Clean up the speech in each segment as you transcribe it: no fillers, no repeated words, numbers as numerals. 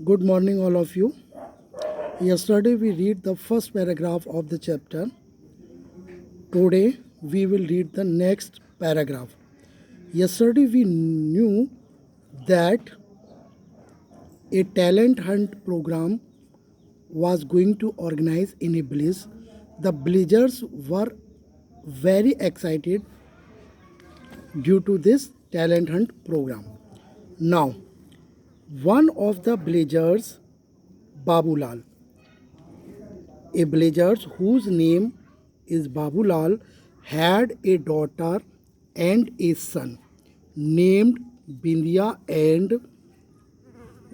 Good morning, all of you. Yesterday we read the first paragraph of the chapter. Today we will read the next paragraph. Yesterday we knew that a talent hunt program was going to organize in a village. The villagers were very excited due to this talent hunt program. Now, one of the villagers, Babulal, a villager whose name is Babulal, had a daughter and a son named Bindia and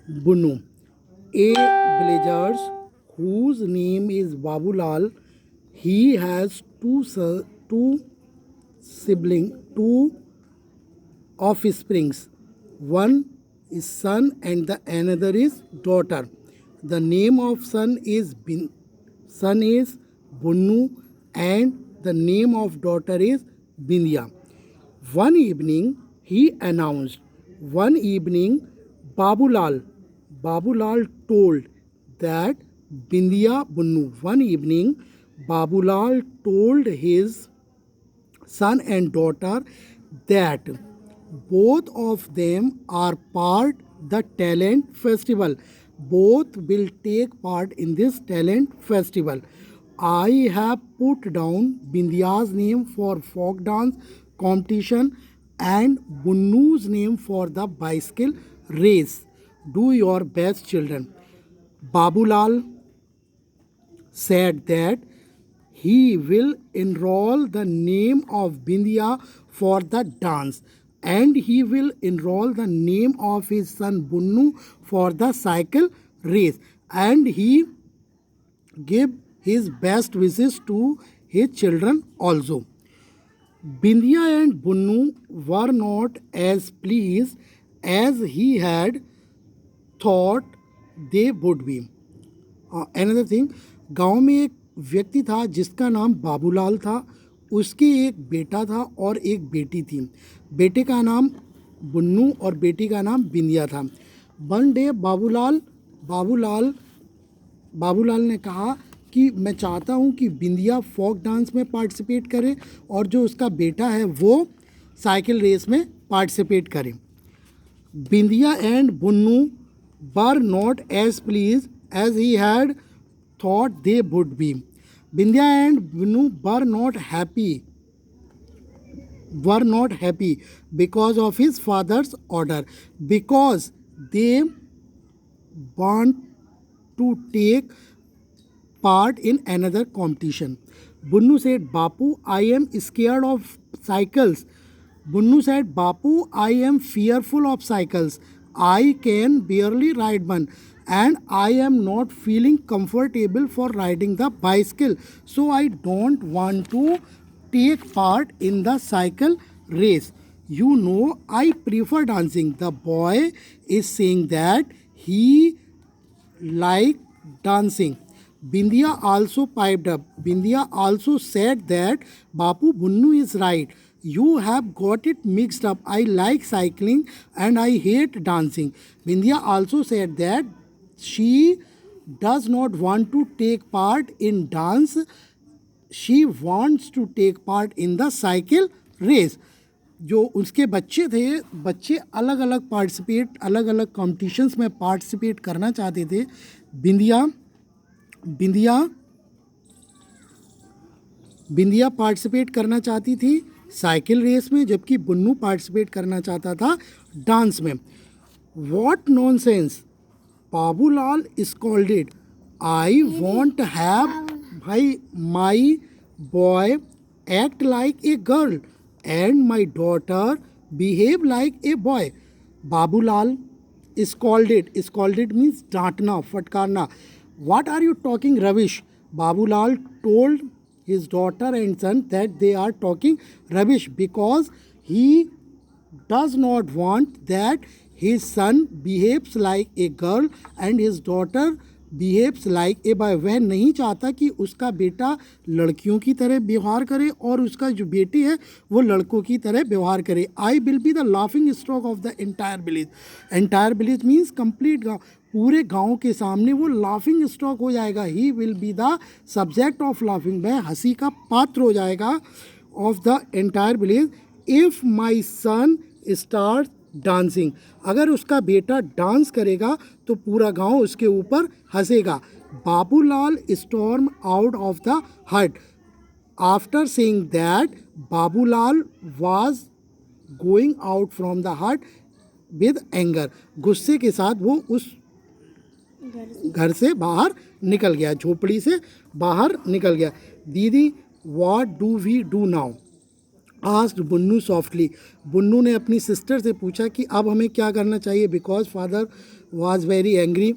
Bunu. A villager whose name is Babulal, he has two siblings, two offsprings. One is son and the another is daughter. The name of son is Bunnu and the name of daughter is Bindia. One evening he announced. One evening Babulal told that Bindia Bunnu. One evening Babulal told his son and daughter that both of them are part the talent festival. Both will take part in this talent festival. I have put down Bindia's name for folk dance competition and Bunnu's name for the bicycle race. Do your best, children. Babulal said that he will enroll the name of Bindia for the dance and he will enroll the name of his son Bunnu for the cycle race and he gave his best wishes to his children also. Bindia and Bunnu were not as pleased as he had thought they would be. Another thing, गांव में एक व्यक्ति था जिसका नाम बाबूलाल था. उसके एक बेटा था और एक बेटी थी. बेटे का नाम बुन्नू और बेटी का नाम बिंदिया था. वन डे बाबूलाल ने कहा कि मैं चाहता हूँ कि बिंदिया फोक डांस में पार्टिसिपेट करे और जो उसका बेटा है वो साइकिल रेस में पार्टिसिपेट करे. बिंदिया and Bunnu were not as pleased as he had thought they would be. Bindia and Binu were not happy because of his father's order, because they want to take part in another competition. Bunnu said, Bapu, I am scared of cycles. Bunnu said, Bapu, I am fearful of cycles. I can barely ride one and I am not feeling comfortable for riding the bicycle. So I don't want to take part in the cycle race. You know, I prefer dancing. The boy is saying that he likes dancing. Bindia also piped up. Bindia also said that Bapu Bunnu is right. You have got it mixed up. I like cycling and I hate dancing. Bindia also said that she does not want to take part in dance. She wants to take part in the cycle race. जो उसके बच्चे थे, बच्चे अलग अलग competitions में participate करना चाहते थे. बिंदिया पार्टिसिपेट करना चाहती थी साइकिल रेस में, जबकि बुन्नू पार्टिसिपेट करना चाहता था डांस में. What nonsense, Babulal scolded. I want have my boy act like a girl and my daughter behave like a boy. Babulal scolded. Scolded means डांटना, फटकारना. What are you talking rubbish? Babulal told his daughter and son that they are talking rubbish because he does not want that his son behaves like a girl and his daughter behaves like a boy, वह नहीं चाहता कि उसका बेटा लड़कियों की तरह व्यवहार करे और उसका जो बेटी है वो लड़कों की तरह व्यवहार करे। I will be the laughing stock of the entire village. Entire village means complete गाँव, पूरे गांव के सामने वो लाफिंग स्टॉक हो जाएगा। He will be the subject of laughing, वह हंसी का पात्र हो जाएगा of the entire village. If my son start dancing, अगर उसका बेटा डांस करेगा तो पूरा गांव उसके ऊपर हंसेगा। Babulal storm out of the hut. After saying that Babulal was going out from the hut with anger, गुस्से के साथ वो उस घर से बाहर निकल गया, झोपड़ी से बाहर निकल गया। दीदी what do we do now, asked Bunnu softly. Bunnu ने अपनी सिस्टर से पूछा कि अब हमें क्या करना चाहिए, because father was very angry.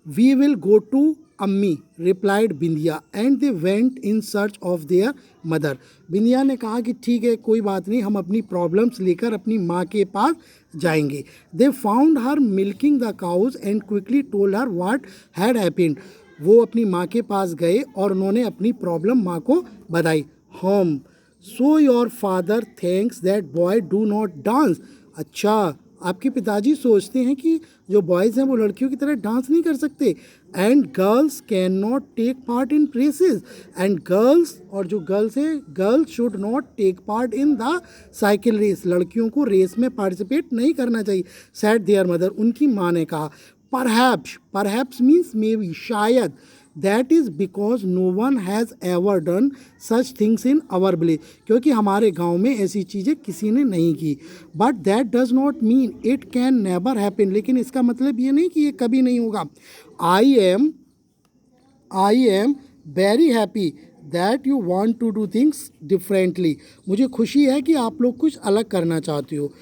We will go to अम्मी, replied Bindiya, and they went in search of their mother. Bindiya ने कहा कि ठीक है कोई बात नहीं, हम अपनी प्रॉब्लम्स लेकर अपनी माँ के पास जाएंगे। They found her milking the cows and quickly told her what had happened. वो अपनी माँ के पास गए और उन्होंने अपनी प्रॉब्लम माँ को बताई। Home, so your father thinks that boy do not dance. अच्छा, आपके पिताजी सोचते हैं कि जो बॉयज़ हैं वो लड़कियों की तरह डांस नहीं कर सकते। And girls can not take part in races, and girls, और जो गर्ल्स हैं, girls should not take part in the cycle race, लड़कियों को रेस में पार्टिसिपेट नहीं करना चाहिए। सैड देयर मदर, उनकी माँ ने कहा। Perhaps, perhaps means may be, शायद। That is because no one has ever done such things in our village, क्योंकि हमारे गांव में ऐसी चीज़ें किसी ने नहीं की। But that does not mean it can never happen, लेकिन इसका मतलब ये नहीं कि ये कभी नहीं होगा। I am very happy that you want to do things differently, मुझे खुशी है कि आप लोग कुछ अलग करना चाहते हो।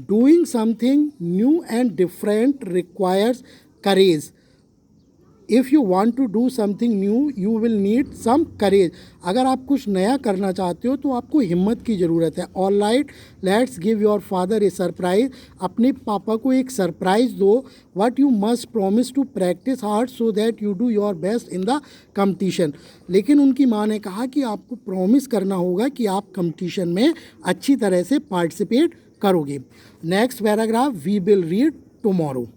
Doing something new and different requires courage. If you want to do something new you will need some courage, अगर आप कुछ नया करना चाहते हो तो आपको हिम्मत की ज़रूरत है। All right, let's give your father a surprise, अपने पापा को एक सरप्राइज़ दो। What you must promise to practise hard so that you do your best in the competition. लेकिन उनकी माँ ने कहा कि आपको प्रॉमिस करना होगा कि आप कंपटीशन में अच्छी तरह से पार्टिसिपेट करोगे। Next paragraph we will read tomorrow.